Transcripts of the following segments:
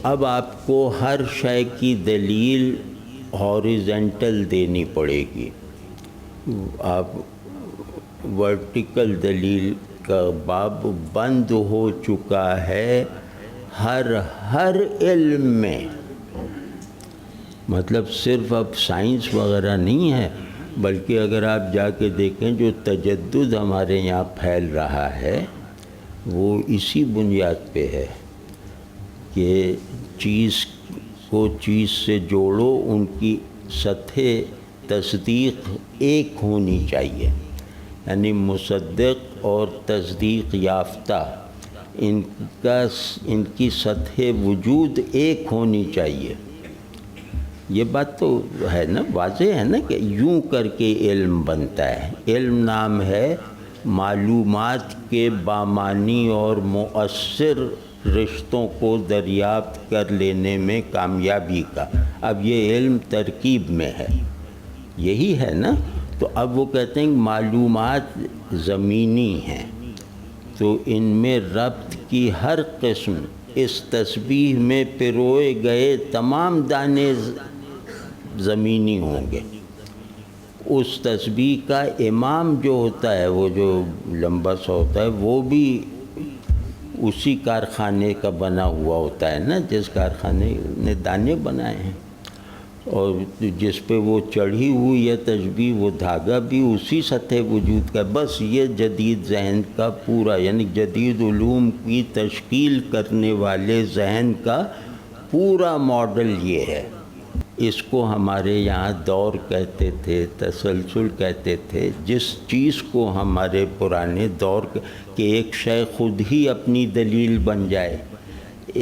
اب آپ کو ہر شے کی دلیل ہاریزنٹل دینی پڑے گی. آپ ورٹیکل دلیل کا باب بند ہو چکا ہے ہر علم میں. مطلب صرف اب سائنس وغیرہ نہیں ہے، بلکہ اگر آپ جا کے دیکھیں جو تجدد ہمارے یہاں پھیل رہا ہے وہ اسی بنیاد پہ ہے کہ چیز کو چیز سے جوڑو، ان کی سطح تصدیق ایک ہونی چاہیے. یعنی مصدق اور تصدیق یافتہ ان کی سطح وجود ایک ہونی چاہیے. یہ بات تو ہے نا، واضح ہے نا کہ یوں کر کے علم بنتا ہے. علم نام ہے معلومات کے بامعنی اور مؤثر رشتوں کو دریافت کر لینے میں کامیابی کا. اب یہ علم ترکیب میں ہے، یہی ہے نا. تو اب وہ کہتے ہیں کہ معلومات زمینی ہیں، تو ان میں ربط کی ہر قسم اس تسبیح میں پروئے گئے تمام دانے زمینی ہوں گے. اس تسبیح کا امام جو ہوتا ہے، وہ جو لمبا سا ہوتا ہے، وہ بھی اسی کارخانے کا بنا ہوا ہوتا ہے نا، جس کارخانے نے دانے بنائے ہیں، اور جس پہ وہ چڑھی ہوئی ہے تسبیح، وہ دھاگا بھی اسی سطح وجود کا. بس یہ جدید ذہن کا پورا، یعنی جدید علوم کی تشکیل کرنے والے ذہن کا پورا ماڈل یہ ہے. اس کو ہمارے یہاں دور کہتے تھے، تسلسل کہتے تھے. جس چیز کو ہمارے پرانے دور کہ ایک شے خود ہی اپنی دلیل بن جائے،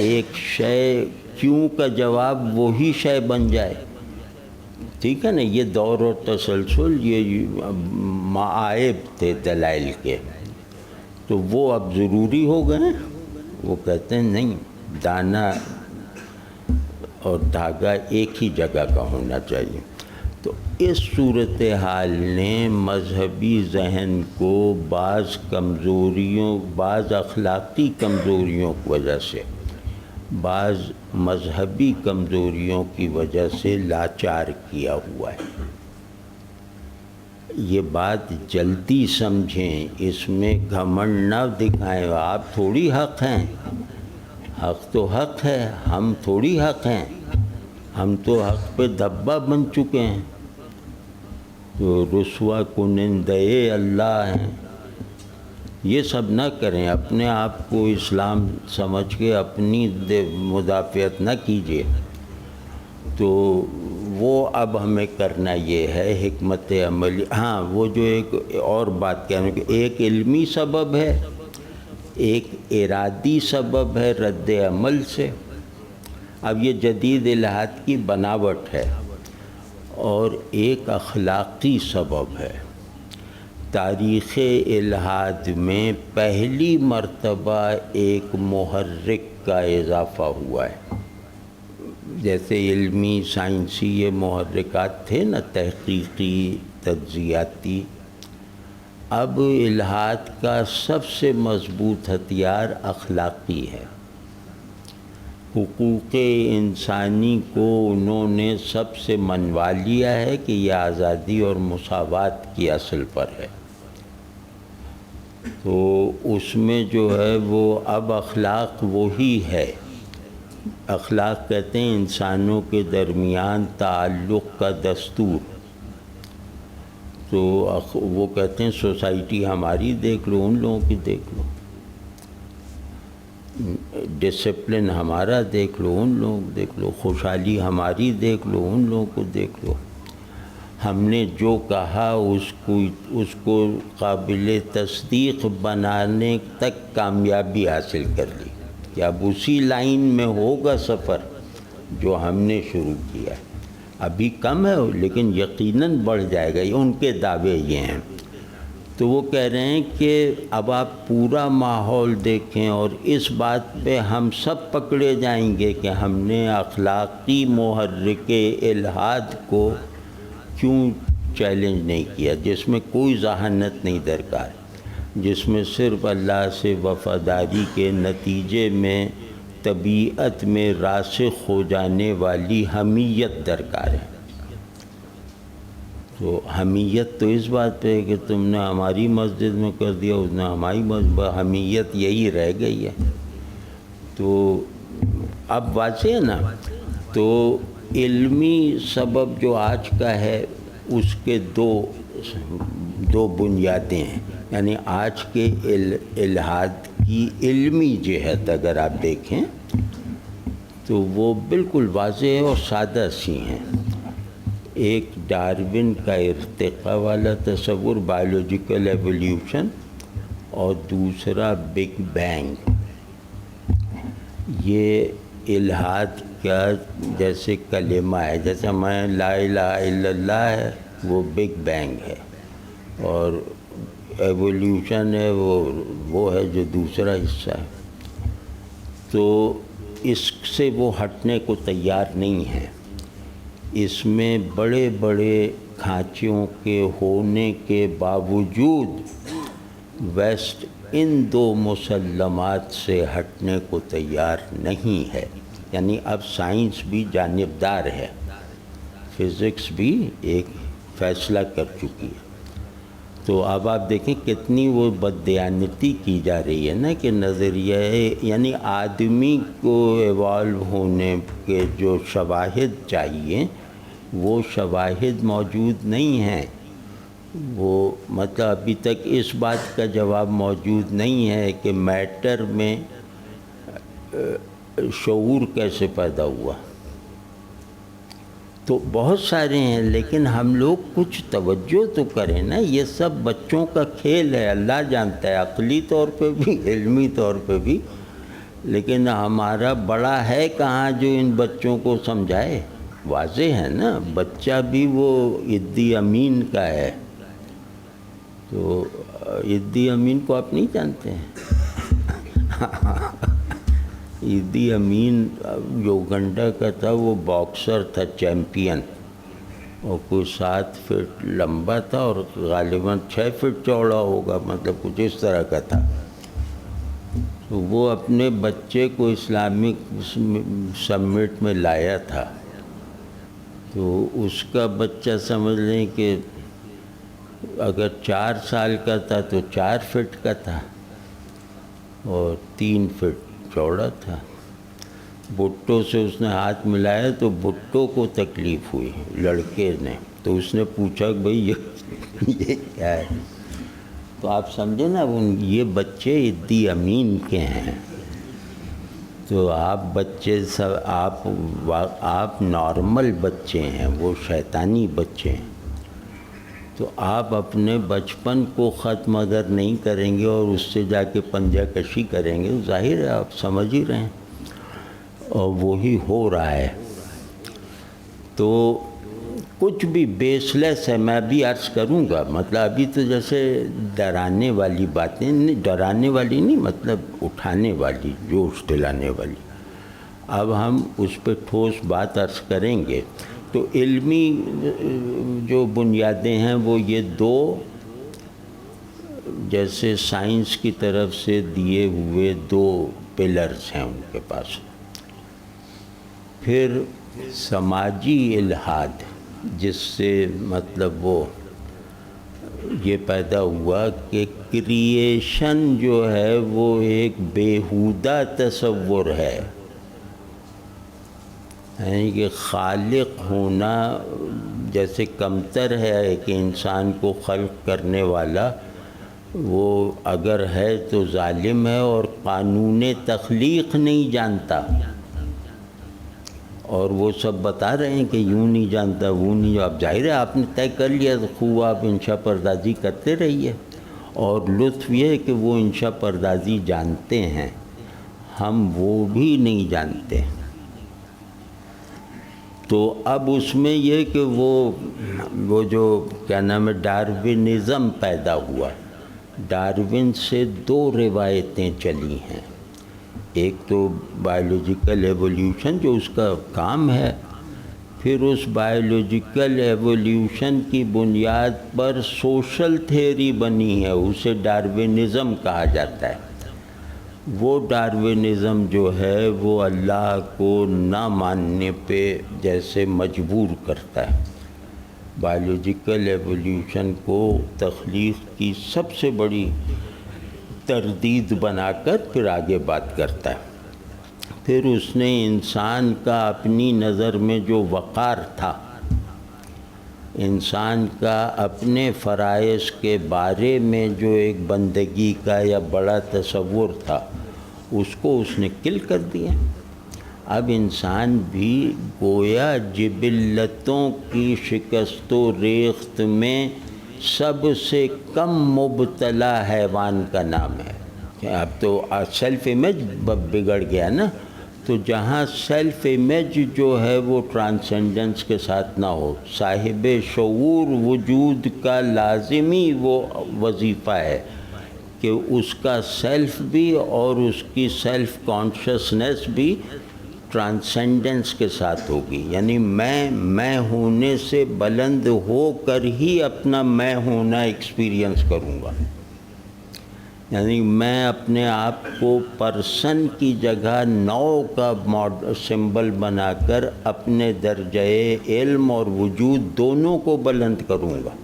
ایک شے کیوں کا جواب وہی شے بن جائے. ٹھیک ہے نا، یہ دور اور تسلسل یہ معائب تھے دلائل کے، تو وہ اب ضروری ہو گئے. وہ کہتے ہیں نہیں، دانا اور دھاگا ایک ہی جگہ کا ہونا چاہیے. تو اس صورتحال نے مذہبی ذہن کو بعض کمزوریوں، بعض اخلاقی کمزوریوں کی وجہ سے، بعض مذہبی کمزوریوں کی وجہ سے لاچار کیا ہوا ہے. یہ بات جلدی سمجھیں، اس میں گھمنڈ نہ دکھائیں. آپ تھوڑی حق ہیں، حق تو حق ہے، ہم تھوڑی حق ہیں. ہم تو حق پہ دھبا بن چکے ہیں، تو رسوا کنندے اللہ ہیں. یہ سب نہ کریں، اپنے آپ کو اسلام سمجھ کے اپنی مدافعت نہ کیجیے. تو وہ اب ہمیں کرنا یہ ہے حکمت عملی. ہاں، وہ جو ایک اور بات کہنے کہ ایک علمی سبب ہے، ایک ارادی سبب ہے رد عمل سے. اب یہ جدید الہات کی بناوٹ ہے. اور ایک اخلاقی سبب ہے. تاریخ الہاد میں پہلی مرتبہ ایک محرک کا اضافہ ہوا ہے. جیسے علمی سائنسی یہ محرکات تھے نا، تحقیقی تجزیاتی، اب الہاد کا سب سے مضبوط ہتھیار اخلاقی ہے. حقوق انسانی کو انہوں نے سب سے منوا لیا ہے کہ یہ آزادی اور مساوات کی اصل پر ہے. تو اس میں جو ہے وہ اب اخلاق وہی ہے. اخلاق کہتے ہیں انسانوں کے درمیان تعلق کا دستور. تو وہ کہتے ہیں سوسائٹی ہماری دیکھ لو، ان لوگوں کی دیکھ لو. ڈسپلن ہمارا دیکھ لو، ان لوگوں کو دیکھ لو. خوشحالی ہماری دیکھ لو، ان لوگوں کو دیکھ لو. ہم نے جو کہا اس کو قابل تصدیق بنانے تک کامیابی حاصل کر لی کہ اب اسی لائن میں ہوگا سفر جو ہم نے شروع کیا ہے. ابھی کم ہے لیکن یقیناً بڑھ جائے گا. ان کے دعوے یہ ہیں. تو وہ کہہ رہے ہیں کہ اب آپ پورا ماحول دیکھیں اور اس بات پہ ہم سب پکڑے جائیں گے کہ ہم نے اخلاقی محرک الہاد کو کیوں چیلنج نہیں کیا، جس میں کوئی ذہانت نہیں درکار، جس میں صرف اللہ سے وفاداری کے نتیجے میں طبیعت میں راسخ ہو جانے والی حمیت درکار ہے۔ تو حمیت تو اس بات پہ ہے کہ تم نے ہماری مسجد میں کر دیا، اس نے ہماری مسجد، حمیت یہی رہ گئی ہے۔ تو اب واضح ہے نا، تو علمی سبب جو آج کا ہے اس کے دو بنیادیں ہیں، یعنی آج کے الحاد کی علمی جہت اگر آپ دیکھیں تو وہ بالکل واضح اور سادہ سی ہیں۔ ایک ڈارون کا ارتقاء والا تصور، بایولوجیکل ایولیوشن، اور دوسرا بگ بینگ۔ یہ الحاد کا جیسے کلمہ ہے، جیسے میں لا الہ الا اللہ ہے، وہ بگ بینگ ہے، اور ایولیوشن ہے وہ ہے جو دوسرا حصہ ہے۔ تو اس سے وہ ہٹنے کو تیار نہیں ہیں۔ اس میں بڑے بڑے کھانچوں کے ہونے کے باوجود ویسٹ ان دو مسلمات سے ہٹنے کو تیار نہیں ہے، یعنی اب سائنس بھی جانبدار ہے، فزکس بھی ایک فیصلہ کر چکی ہے۔ تو اب آپ دیکھیں کتنی وہ بددیانتی کی جا رہی ہے نا، کہ نظریہ یعنی آدمی کو ایوالو ہونے کے جو شواہد چاہیے وہ شواہد موجود نہیں ہیں۔ وہ مطلب ابھی تک اس بات کا جواب موجود نہیں ہے کہ میٹر میں شعور کیسے پیدا ہوا۔ تو بہت سارے ہیں، لیکن ہم لوگ کچھ توجہ تو کریں نا، یہ سب بچوں کا کھیل ہے، اللہ جانتا ہے، عقلی طور پہ بھی علمی طور پہ بھی، لیکن ہمارا بڑا ہے کہاں جو ان بچوں کو سمجھائے۔ واضح ہے نا، بچہ بھی وہ عدی امین کا ہے۔ تو عدی امین کو آپ نہیں جانتے ہیں؟ عدی امین یوگنڈا کا تھا، وہ باکسر تھا، چیمپئن، اور کوئی 7 فٹ لمبا تھا اور غالباً 6 فٹ چوڑا ہوگا، مطلب کچھ اس طرح کا تھا۔ تو وہ اپنے بچے کو اسلامک سمٹ میں لایا تھا، تو اس کا بچہ سمجھ لیں کہ اگر 4 سال کا تھا تو 4 فٹ کا تھا اور 3 فٹ چوڑا تھا۔ بھٹو سے اس نے ہاتھ ملایا تو بھٹو کو تکلیف ہوئی، لڑکے نے، تو اس نے پوچھا کہ بھئی یہ کیا ہے؟ تو آپ سمجھے نا، یہ بچے عدی امین کے ہیں۔ تو آپ بچے سب آپ نارمل بچے ہیں، وہ شیطانی بچے ہیں۔ تو آپ اپنے بچپن کو ختم اگر نہیں کریں گے اور اس سے جا کے پنجہ کشی کریں گے، ظاہر ہے آپ سمجھ ہی رہے ہیں، اور وہی ہو رہا ہے۔ تو کچھ بھی بیس لیس ہے، میں بھی عرض کروں گا، مطلب ابھی تو جیسے ڈرانے والی باتیں، ڈرانے والی نہیں، مطلب اٹھانے والی، جوش دلانے والی، اب ہم اس پہ ٹھوس بات عرض کریں گے۔ تو علمی جو بنیادیں ہیں وہ یہ 2 جیسے سائنس کی طرف سے دیے ہوئے 2 پلرز ہیں ان کے پاس۔ پھر سماجی الحاد، جس سے مطلب وہ یہ پیدا ہوا کہ کریشن جو ہے وہ ایک بیہودہ تصور ہے، یعنی کہ خالق ہونا جیسے کمتر ہے کہ انسان کو خلق کرنے والا، وہ اگر ہے تو ظالم ہے اور قانون تخلیق نہیں جانتا، اور وہ سب بتا رہے ہیں کہ یوں نہیں جانتا، وہ نہیں۔ اب ظاہر ہے آپ نے طے کر لیا تو خوب آپ انشاء پردازی کرتے رہیے، اور لطف یہ ہے کہ وہ انشاء پردازی جانتے ہیں، ہم وہ بھی نہیں جانتے۔ تو اب اس میں یہ کہ وہ جو کیا نام ہے ڈارونزم پیدا ہوا۔ ڈارون سے 2 روایتیں چلی ہیں، ایک تو بایولوجیکل ایولیوشن جو اس کا کام ہے، پھر اس بایولوجیکل ایولیوشن کی بنیاد پر سوشل تھیوری بنی ہے، اسے ڈارونزم کہا جاتا ہے۔ وہ ڈاروینزم جو ہے وہ اللہ کو نہ ماننے پہ جیسے مجبور کرتا ہے. بایولوجیکل ایولیوشن کو تخلیق کی سب سے بڑی تردید بنا کر پھر آگے بات کرتا ہے. پھر اس نے انسان کا اپنی نظر میں جو وقار تھا، انسان کا اپنے فرائض کے بارے میں جو ایک بندگی کا یا بڑا تصور تھا، اس کو اس نے کل کر دیا. اب انسان بھی گویا جبلتوں کی شکست و ریخت میں سب سے کم مبتلا حیوان کا نام ہے. اب تو سیلف امیج بگڑ گیا نا. تو جہاں سیلف امیج جو ہے وہ ٹرانسینڈنس کے ساتھ نہ ہو، صاحب شعور وجود کا لازمی وہ وظیفہ ہے کہ اس کا سیلف بھی اور اس کی سیلف کانشسنس بھی ٹرانسینڈنس کے ساتھ ہوگی. یعنی میں ہونے سے بلند ہو کر ہی اپنا میں ہونا ایکسپیرینس کروں گا. یعنی میں اپنے آپ کو پرسن کی جگہ نو کا سمبل بنا کر اپنے درجۂ علم اور وجود دونوں کو بلند کروں گا.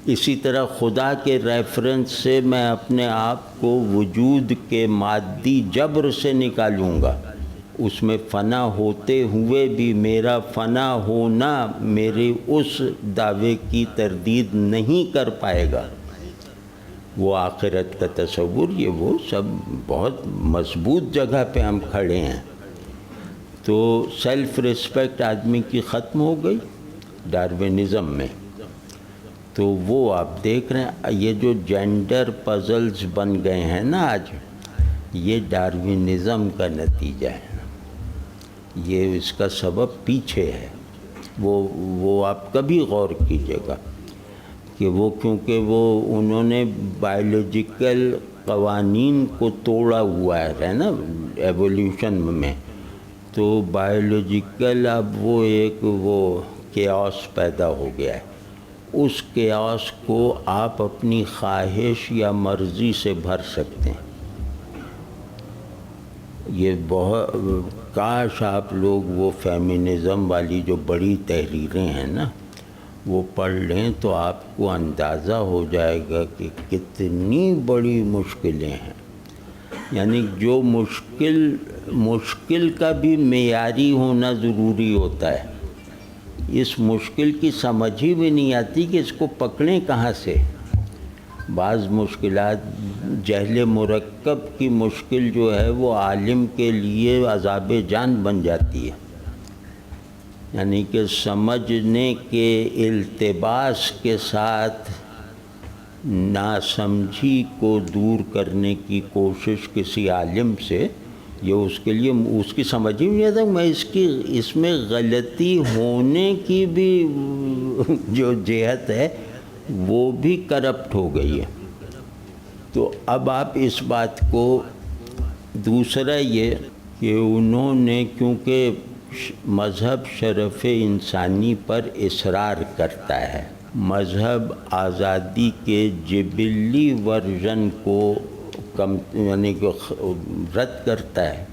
اسی طرح خدا کے ریفرنس سے میں اپنے آپ کو وجود کے مادی جبر سے نکالوں گا. اس میں فنا ہوتے ہوئے بھی میرا فنا ہونا میرے اس دعوے کی تردید نہیں کر پائے گا. وہ آخرت کا تصور، یہ وہ سب بہت مضبوط جگہ پہ ہم کھڑے ہیں. تو سیلف ریسپیکٹ آدمی کی ختم ہو گئی ڈاروینزم میں. تو وہ آپ دیکھ رہے ہیں یہ جو جینڈر پزلز بن گئے ہیں نا آج، یہ ڈاروینزم کا نتیجہ ہے. یہ اس کا سبب پیچھے ہے. وہ آپ کبھی غور کیجیے گا کہ وہ کیونکہ انہوں نے بایولوجیکل قوانین کو توڑا ہوا ہے نا ایولیوشن میں. تو بایولوجیکل اب وہ ایک کیاس پیدا ہو گیا ہے. اس کیاس کو آپ اپنی خواہش یا مرضی سے بھر سکتے ہیں. یہ بہت کاش آپ لوگ وہ فیمنزم والی جو بڑی تحریریں ہیں نا وہ پڑھ لیں تو آپ کو اندازہ ہو جائے گا کہ کتنی بڑی مشکلیں ہیں. یعنی جو مشکل کا بھی معیاری ہونا ضروری ہوتا ہے. اس مشکل کی سمجھ ہی بھی نہیں آتی کہ اس کو پکڑیں کہاں سے. بعض مشکلات جہل مرکب کی مشکل جو ہے وہ عالم کے لیے عذاب جان بن جاتی ہے. یعنی کہ سمجھنے کے التباس کے ساتھ ناسمجھی کو دور کرنے کی کوشش کسی عالم سے، یہ اس کے لیے اس کی سمجھ ہی نہیں آتا. میں اس میں غلطی ہونے کی بھی جو جہت ہے وہ بھی کرپٹ ہو گئی ہے. تو اب آپ اس بات کو، دوسرا یہ کہ انہوں نے کیونکہ مذہب شرف انسانی پر اصرار کرتا ہے، مذہب آزادی کے جبلی ورژن کو یعنی کہ رد کرتا ہے.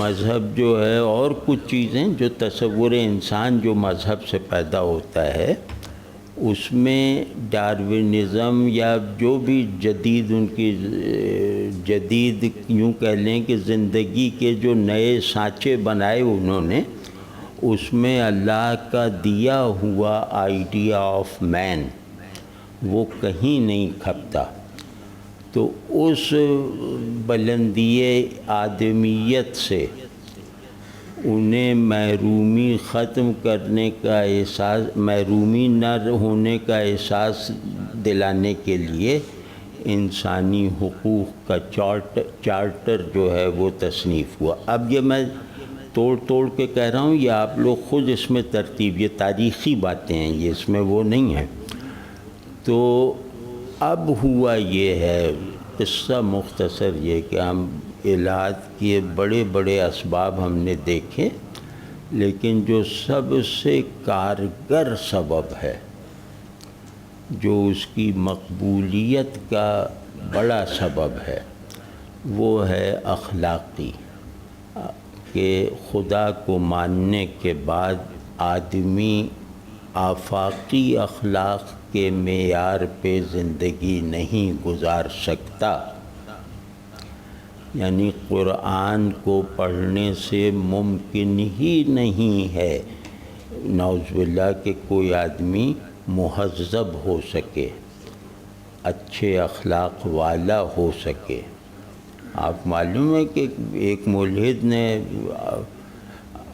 مذہب جو ہے اور کچھ چیزیں جو تصور انسان جو مذہب سے پیدا ہوتا ہے اس میں ڈاروینزم یا جو بھی جدید ان کی جدید یوں کہہ لیں کہ زندگی کے جو نئے سانچے بنائے انہوں نے، اس میں اللہ کا دیا ہوا آئیڈیا آف مین وہ کہیں نہیں کھپتا. تو اس بلندی آدمیت سے انہیں محرومی ختم کرنے کا احساس، محرومی نہ ہونے کا احساس دلانے کے لیے انسانی حقوق کا چارٹر جو ہے وہ تصنیف ہوا. اب یہ میں توڑ کے کہہ رہا ہوں، یہ آپ لوگ خود اس میں ترتیب، یہ تاریخی باتیں ہیں، یہ اس میں وہ نہیں ہے. تو اب ہوا یہ ہے، قصہ مختصر یہ کہ ہم الحاد کے بڑے بڑے اسباب ہم نے دیکھے، لیکن جو سب سے کارگر سبب ہے، جو اس کی مقبولیت کا بڑا سبب ہے وہ ہے اخلاقی، کہ خدا کو ماننے کے بعد آدمی آفاقی اخلاق کے معیار پہ زندگی نہیں گزار سکتا. یعنی قرآن کو پڑھنے سے ممکن ہی نہیں ہے نعوذ باللہ کہ کوئی آدمی مہذب ہو سکے، اچھے اخلاق والا ہو سکے. آپ معلوم ہے کہ ایک ملحد نے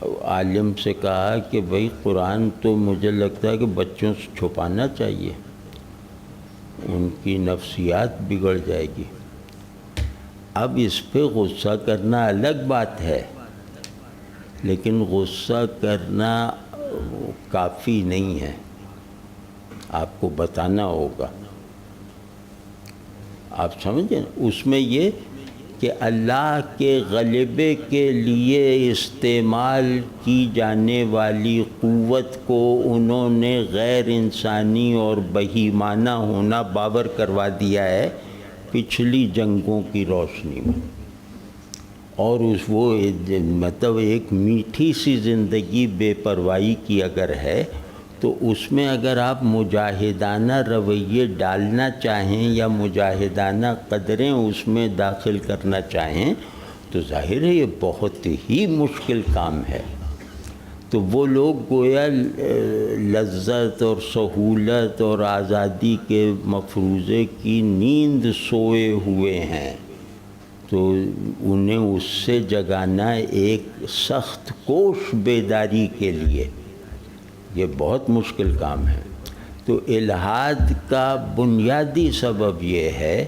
عالم سے کہا کہ بھئی قرآن تو مجھے لگتا ہے کہ بچوں سے چھپانا چاہیے، ان کی نفسیات بگڑ جائے گی. اب اس پہ غصہ کرنا الگ بات ہے، لیکن غصہ کرنا کافی نہیں ہے، آپ کو بتانا ہوگا. آپ سمجھیں اس میں یہ کہ اللہ کے غلبے کے لیے استعمال کی جانے والی قوت کو انہوں نے غیر انسانی اور بہیمانہ ہونا باور کروا دیا ہے پچھلی جنگوں کی روشنی میں. اور وہ مطلب ایک میٹھی سی زندگی بے پرواہی کی اگر ہے تو اس میں اگر آپ مجاہدانہ رویے ڈالنا چاہیں یا مجاہدانہ قدریں اس میں داخل کرنا چاہیں تو ظاہر ہے یہ بہت ہی مشکل کام ہے. تو وہ لوگ گویا لذت اور سہولت اور آزادی کے مفروضے کی نیند سوئے ہوئے ہیں، تو انہیں اس سے جگانا ایک سخت کوش بیداری کے لیے یہ بہت مشکل کام ہے. تو الحاد کا بنیادی سبب یہ ہے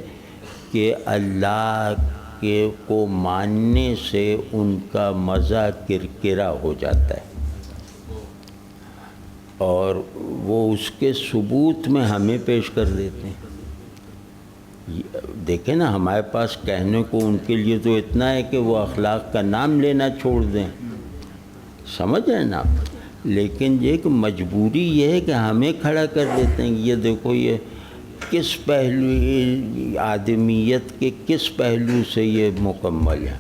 کہ اللہ کو ماننے سے ان کا مزہ کرکرا ہو جاتا ہے، اور وہ اس کے ثبوت میں ہمیں پیش کر دیتے ہیں. دیکھیں نا ہمارے پاس کہنے کو ان کے لیے تو اتنا ہے کہ وہ اخلاق کا نام لینا چھوڑ دیں، سمجھ رہے ہیں نا آپ. لیکن یہ کہ مجبوری یہ ہے کہ ہمیں کھڑا کر دیتے ہیں. یہ دیکھو یہ کس پہلو آدمیت کے کس پہلو سے یہ مکمل ہے،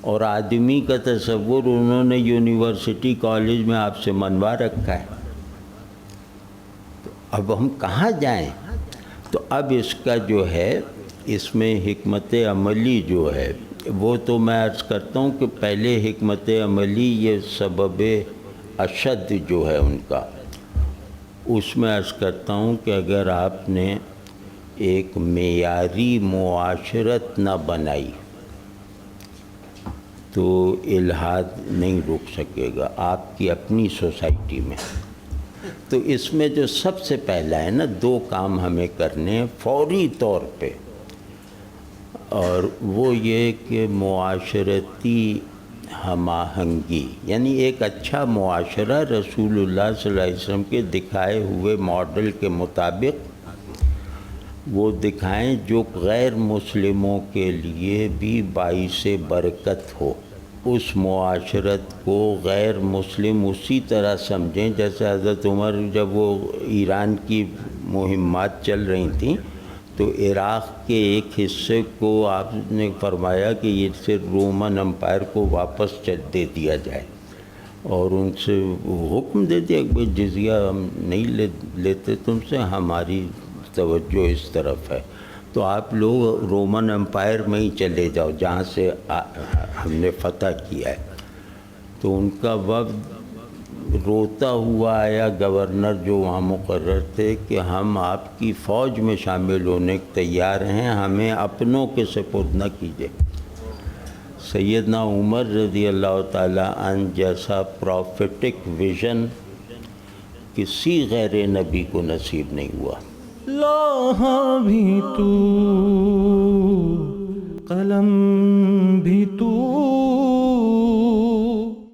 اور آدمی کا تصور انہوں نے یونیورسٹی کالج میں آپ سے منوا رکھا ہے. تو اب ہم کہاں جائیں؟ تو اب اس کا جو ہے اس میں حکمت عملی جو ہے وہ تو میں عرض کرتا ہوں کہ پہلے حکمت عملی یہ سبب اشد جو ہے ان کا، اس میں عرض کرتا ہوں کہ اگر آپ نے ایک معیاری معاشرت نہ بنائی تو الحاد نہیں رک سکے گا آپ کی اپنی سوسائٹی میں. تو اس میں جو سب سے پہلا ہے نا، دو کام ہمیں کرنے ہیں فوری طور پہ، اور وہ یہ کہ معاشرتی ہم آہنگی، یعنی ایک اچھا معاشرہ رسول اللہ صلی اللہ علیہ وسلم کے دکھائے ہوئے ماڈل کے مطابق وہ دکھائیں جو غیر مسلموں کے لیے بھی باعث برکت ہو. اس معاشرت کو غیر مسلم اسی طرح سمجھیں جیسے حضرت عمر جب وہ ایران کی مہمات چل رہی تھیں تو عراق کے ایک حصے کو آپ نے فرمایا کہ یہ صرف رومن امپائر کو واپس دے دیا جائے، اور ان سے حکم دے دیا کہ جزیہ ہم نہیں لیتے تم سے، ہماری توجہ اس طرف ہے، تو آپ لوگ رومن امپائر میں ہی چلے جاؤ جہاں سے ہم نے فتح کیا ہے. تو ان کا وفد روتا ہوا آیا گورنر جو وہاں مقرر تھے کہ ہم آپ کی فوج میں شامل ہونے کے تیار ہیں، ہمیں اپنوں کے سپرد نہ کیجیے. سیدنا عمر رضی اللہ تعالیٰ عنہ جیسا پروفیٹک ویژن کسی غیر نبی کو نصیب نہیں ہوا. لاہا بھی تو قلم